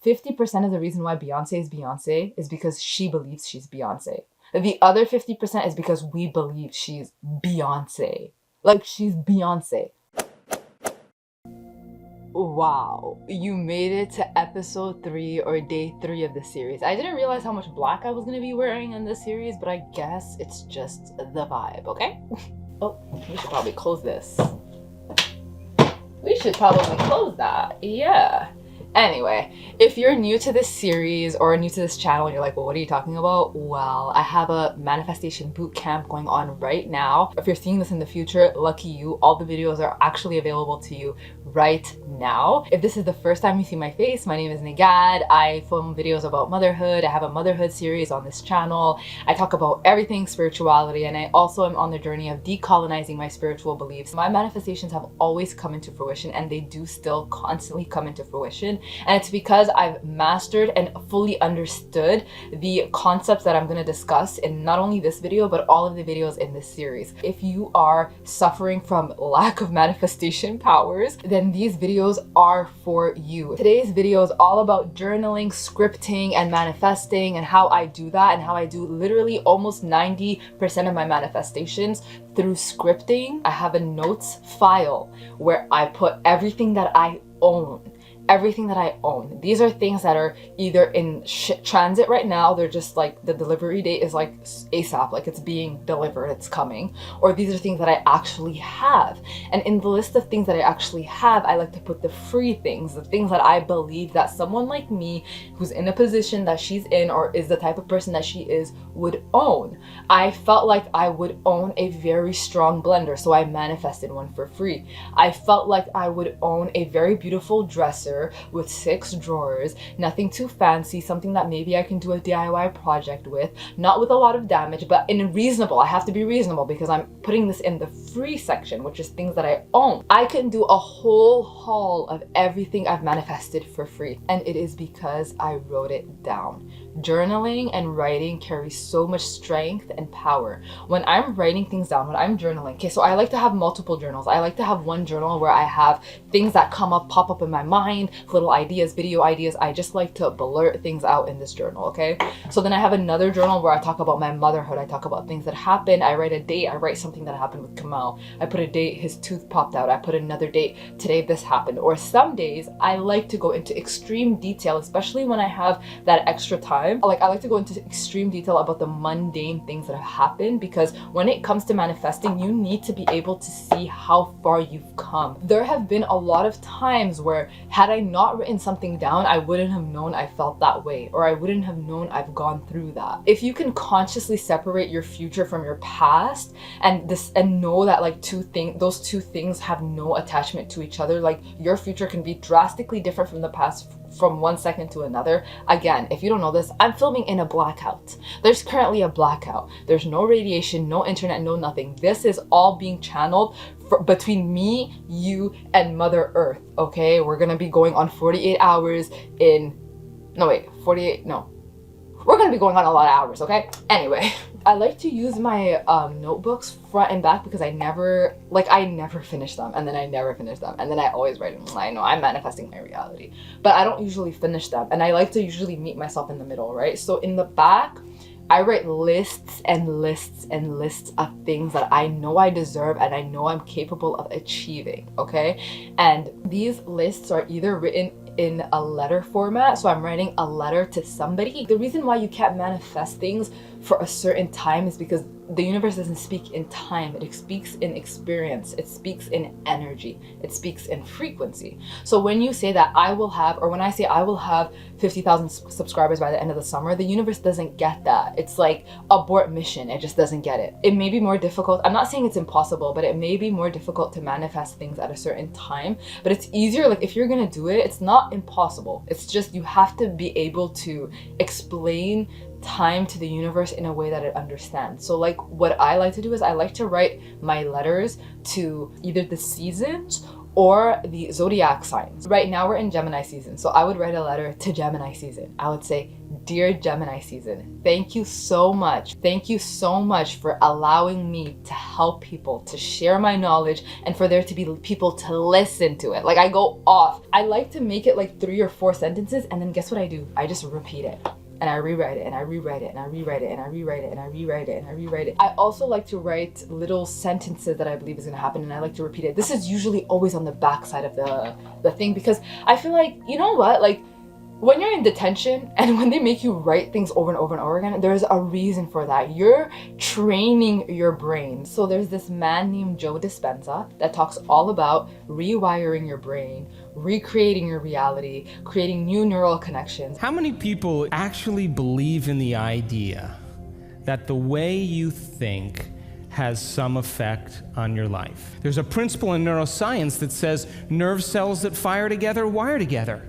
50% of the reason why Beyonce is because she believes she's Beyonce. The other 50% is because we believe she's Beyonce. Like, she's Beyonce. Wow, you made it to episode 3 or day 3 of the series. I didn't realize how much black I was gonna be wearing in this series, but I guess it's just the vibe, okay? Oh, we should probably close this. We should probably close that, yeah. Anyway, if you're new to this series or new to this channel and you're like, well, what are you talking about? Well, I have a manifestation boot camp going on right now. If you're seeing this in the future, lucky you, all the videos are actually available to you right now. If this is the first time you see my face, my name is Nagad. I film videos about motherhood. I have a motherhood series on this channel. I talk about everything spirituality, and I also am on the journey of decolonizing my spiritual beliefs. My manifestations have always come into fruition, and they do still constantly come into fruition. And it's because I've mastered and fully understood the concepts that I'm going to discuss in not only this video, but all of the videos in this series. If you are suffering from lack of manifestation powers, then these videos are for you. Today's video is all about journaling, scripting, and manifesting, and how I do that, and how I do literally almost 90% of my manifestations through scripting. I have a notes file where I put everything that I own. Everything that I own. These are things that are either in transit right now, they're just like the delivery date is like ASAP, like it's being delivered, it's coming. Or these are things that I actually have. And in the list of things that I actually have, I like to put the free things, the things that I believe that someone like me who's in a position that she's in or is the type of person that she is would own. I felt like I would own a very strong blender, so I manifested one for free. I felt like I would own a very beautiful dresser with 6 drawers, nothing too fancy, something that maybe I can do a DIY project with, not with a lot of damage, but in reasonable. I have to be reasonable because I'm putting this in the free section, which is things that I own. I can do a whole haul of everything I've manifested for free, and it is because I wrote it down. Journaling and writing carry so much strength and power. When I'm writing things down, when I'm journaling, okay, so I like to have multiple journals. I like to have one journal where I have things that pop up in my mind, little ideas, video ideas. I just like to blurt things out in this journal, okay? So then I have another journal where I talk about my motherhood. I talk about things that happened. I write a date. I write something that happened with Kamal. I put a date, his tooth popped out. I put another date, today this happened. Or some days I like to go into extreme detail, especially when I have that extra time. Like, I like to go into extreme detail about the mundane things that have happened, because when it comes to manifesting, you need to be able to see how far you've come. There have been a lot of times where had I not written something down, I wouldn't have known I felt that way, or I wouldn't have known I've gone through that. If you can consciously separate your future from your past and know that like those two things have no attachment to each other, like your future can be drastically different from the past from one second to another. Again, if you don't know this, I'm filming in a blackout. There's currently a blackout. There's no radiation, no internet, no nothing. This is all being channeled between me, you, and Mother Earth, okay? We're gonna be going on 48 hours in... No, wait, 48... No. We're gonna be going on a lot of hours, okay? Anyway, I like to use my notebooks front and back because I never finish them, and then I never finish them, and then I always write them. I know I'm manifesting my reality, but I don't usually finish them, and I like to usually meet myself in the middle, right? So in the back, I write lists and lists and lists of things that I know I deserve and I know I'm capable of achieving, okay? And these lists are either written in a letter format, so I'm writing a letter to somebody. The reason why you can't manifest things for a certain time is because the universe doesn't speak in time, it speaks in experience, it speaks in energy, it speaks in frequency. So when you say that I will have, or when I say I will have 50,000 subscribers by the end of the summer, the universe doesn't get that. It's like abort mission, it just doesn't get it. It may be more difficult, I'm not saying it's impossible, but it may be more difficult to manifest things at a certain time, but it's easier. Like, if you're gonna do it, it's not impossible. It's just you have to be able to explain time to the universe in a way that it understands. So like what I like to do is I like to write my letters to either the seasons or the zodiac signs. Right now we're in Gemini season, so I would write a letter to Gemini season. I would say, dear Gemini season, thank you so much. Thank you so much for allowing me to help people, to share my knowledge, and for there to be people to listen to it. Like, I go off. I like to make it like 3 or 4 sentences, and then guess what I do? I just repeat it. And I rewrite it, and I rewrite it, and I rewrite it, and I rewrite it, and I rewrite it, and I rewrite it. I also like to write little sentences that I believe is gonna happen, and I like to repeat it. This is usually always on the back side of the thing, because I feel like, you know what, like, when you're in detention and when they make you write things over and over and over again, there's a reason for that. You're training your brain. So there's this man named Joe Dispenza that talks all about rewiring your brain, recreating your reality, creating new neural connections. How many people actually believe in the idea that the way you think has some effect on your life? There's a principle in neuroscience that says nerve cells that fire together wire together.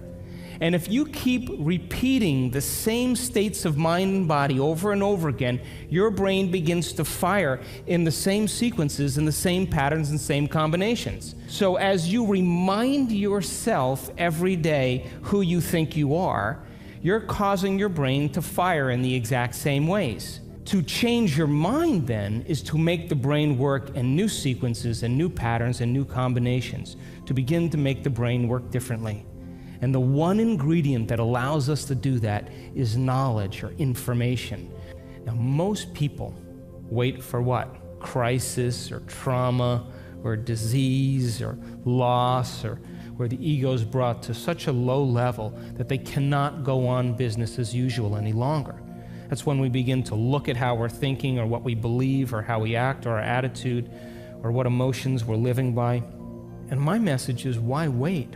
And if you keep repeating the same states of mind and body over and over again, your brain begins to fire in the same sequences, in the same patterns and same combinations. So as you remind yourself every day who you think you are, you're causing your brain to fire in the exact same ways. To change your mind, then, is to make the brain work in new sequences and new patterns and new combinations, to begin to make the brain work differently. And the one ingredient that allows us to do that is knowledge or information. Now, most people wait for what? Crisis or trauma or disease or loss, or where the ego is brought to such a low level that they cannot go on business as usual any longer. That's when we begin to look at how we're thinking or what we believe or how we act or our attitude or what emotions we're living by. And my message is, why wait?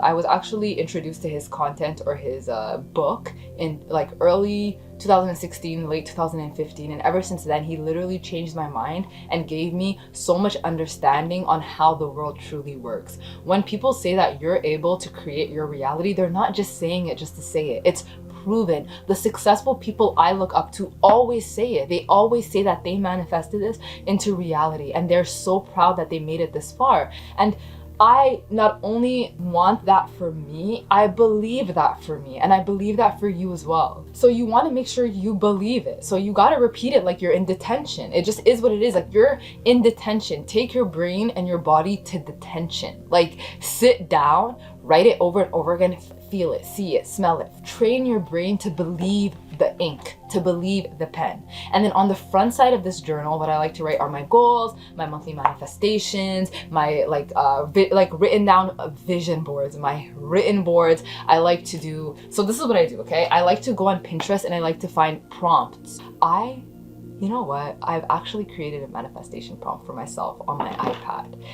I was actually introduced to his content or his book in like early 2016, late 2015, and ever since then he literally changed my mind and gave me so much understanding on how the world truly works. When people say that you're able to create your reality, they're not just saying it just to say it. It's proven. The successful people I look up to always say it. They always say that they manifested this into reality, and they're so proud that they made it this far. And I not only want that for me, I believe that for me, and I believe that for you as well. So you want to make sure you believe it. So you got to repeat it like you're in detention. It just is what it is. Like, you're in detention. Take your brain and your body to detention. Like, sit down, write it over and over again, feel it, see it, smell it. Train your brain to believe the ink, to believe the pen. And then on the front side of this journal, what I like to write are my goals, my monthly manifestations, my written down vision boards, my written boards. I like to do, so this is what I do, okay? I like to go on Pinterest and I like to find prompts. You know what? I've actually created a manifestation prompt for myself on my iPad.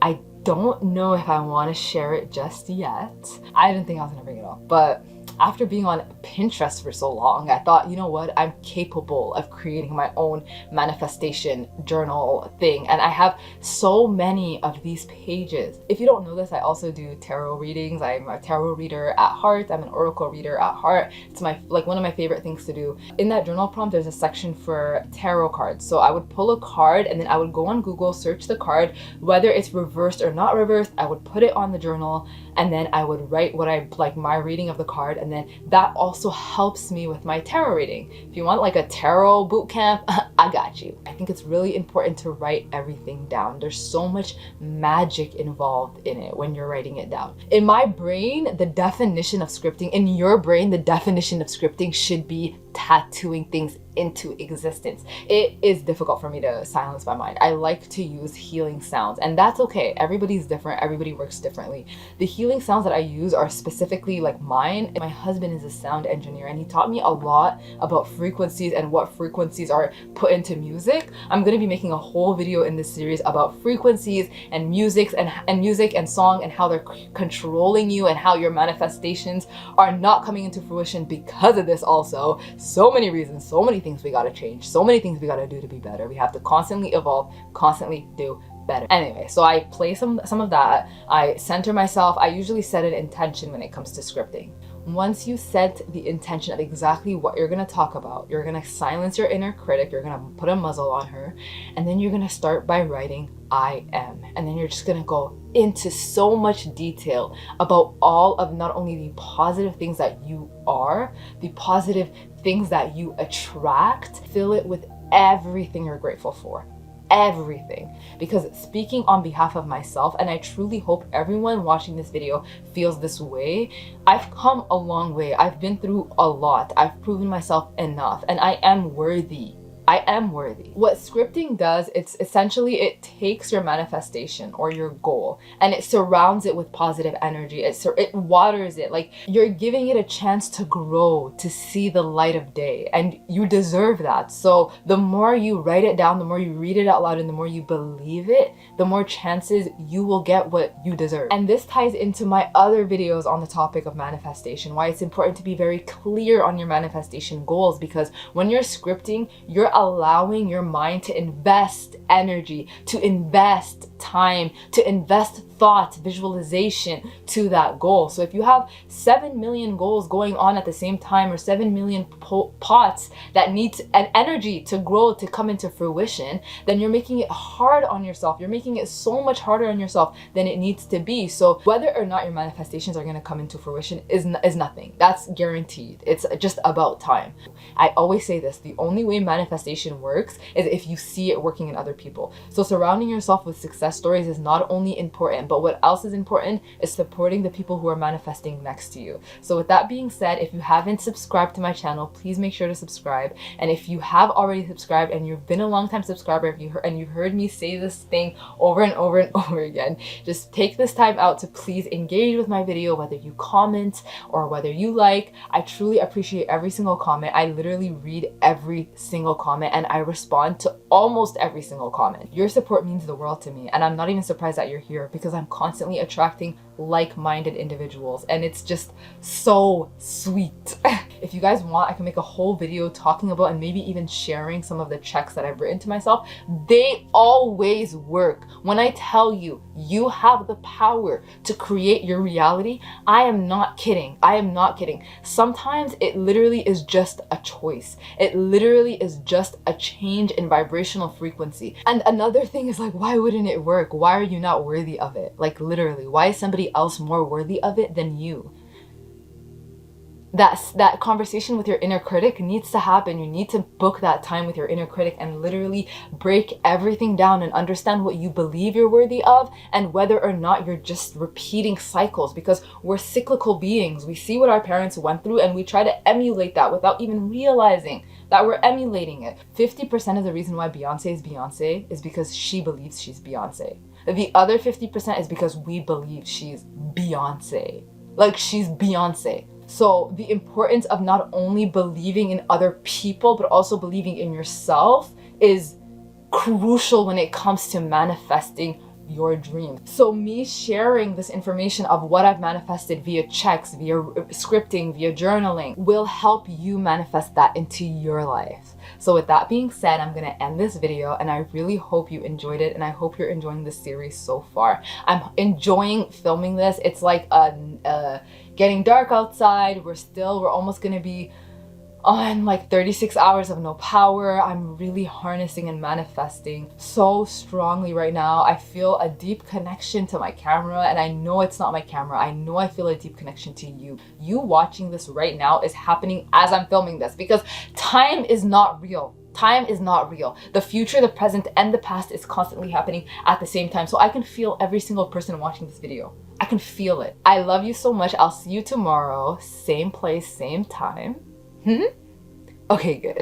I don't know if I want to share it just yet. I didn't think I was gonna bring it up, but after being on Pinterest for so long, I thought, you know what, I'm capable of creating my own manifestation journal thing. And I have so many of these pages. If you don't know this, I also do tarot readings. I'm a tarot reader at heart. I'm an oracle reader at heart. It's one of my favorite things to do. In that journal prompt, there's a section for tarot cards. So I would pull a card and then I would go on Google, search the card, whether it's reversed or not reversed, I would put it on the journal, and then I would write what I like, my reading of the card, and then that also helps me with my tarot reading. If you want like a tarot boot camp, I got you. I think it's really important to write everything down. There's so much magic involved in it when you're writing it down. In my brain, the definition of scripting, in your brain, the definition of scripting should be tattooing things into existence. It is difficult for me to silence my mind. I like to use healing sounds, and that's okay. Everybody's different. Everybody works differently. The healing sounds that I use are specifically like mine. My husband is a sound engineer, and he taught me a lot about frequencies and what frequencies are put into music. I'm going to be making a whole video in this series about frequencies and music and song, and how they're controlling you and how your manifestations are not coming into fruition because of this. Also, so many reasons, so many things we gotta change, so many things we gotta do to be better. We have to constantly evolve, constantly do better. Anyway, so I play some of that. I center myself. I usually set an intention when it comes to scripting. Once you set the intention of exactly what you're going to talk about, you're going to silence your inner critic, you're going to put a muzzle on her, and then you're going to start by writing I am. And then you're just going to go into so much detail about all of not only the positive things that you are, the positive things that you attract, fill it with everything you're grateful for. Everything. Because speaking on behalf of myself, and I truly hope everyone watching this video feels this way, I've come a long way. I've been through a lot. I've proven myself enough, and I am worthy. I am worthy. What scripting does, it's essentially, it takes your manifestation or your goal and it surrounds it with positive energy. It waters it. Like, you're giving it a chance to grow, to see the light of day, and you deserve that. So the more you write it down, the more you read it out loud, and the more you believe it, the more chances you will get what you deserve. And this ties into my other videos on the topic of manifestation, why it's important to be very clear on your manifestation goals, because when you're scripting, you're allowing your mind to invest energy, to invest time, to invest thought, visualization to that goal. So if you have 7 million goals going on at the same time, or 7 million pots that need an energy to grow, to come into fruition, then you're making it hard on yourself. You're making it so much harder on yourself than it needs to be. So whether or not your manifestations are going to come into fruition is nothing. That's guaranteed. It's just about time. I always say this, the only way manifestation works is if you see it working in other people. So surrounding yourself with success stories is not only important, but what else is important is supporting the people who are manifesting next to you. So with that being said, if you haven't subscribed to my channel, please make sure to subscribe. And if you have already subscribed and you've been a long time subscriber, and you've heard me say this thing over and over and over again, just take this time out to please engage with my video, whether you comment or whether you like. I truly appreciate every single comment. I literally read every single comment and I respond to almost every single comment. Your support means the world to me, and I'm not even surprised that you're here, because I'm constantly attracting like-minded individuals, and it's just so sweet. If you guys want, I can make a whole video talking about and maybe even sharing some of the checks that I've written to myself. They always work. When I tell you, you have the power to create your reality, I am not kidding. I am not kidding. Sometimes it literally is just a choice. It literally is just a change in vibrational frequency. And another thing is, like, why wouldn't it work? Why are you not worthy of it? Like, literally, why is somebody else more worthy of it than you? That conversation with your inner critic needs to happen. You need to book that time with your inner critic and literally break everything down and understand what you believe you're worthy of, and whether or not you're just repeating cycles, because we're cyclical beings. We see what our parents went through and we try to emulate that without even realizing that we're emulating it. 50% of the reason why Beyonce is Beyonce is because she believes she's Beyonce. The other 50% is because we believe she's Beyonce. Like, she's Beyonce. So the importance of not only believing in other people, but also believing in yourself is crucial when it comes to manifesting your dream. So me sharing this information of what I've manifested via checks, via scripting, via journaling, will help you manifest that into your life. So with that being said, I'm gonna end this video, and I really hope you enjoyed it, and I hope you're enjoying this series so far. I'm enjoying filming this. It's like getting dark outside. We're almost gonna be on like 36 hours of no power. I'm really harnessing and manifesting so strongly right now. I feel a deep connection to my camera, and I know it's not my camera. I know I feel a deep connection to you. You watching this right now is happening as I'm filming this, because time is not real. Time is not real. The future, the present, and the past is constantly happening at the same time. So I can feel every single person watching this video. I can feel it. I love you so much. I'll see you tomorrow. Same place, same time. Okay, good.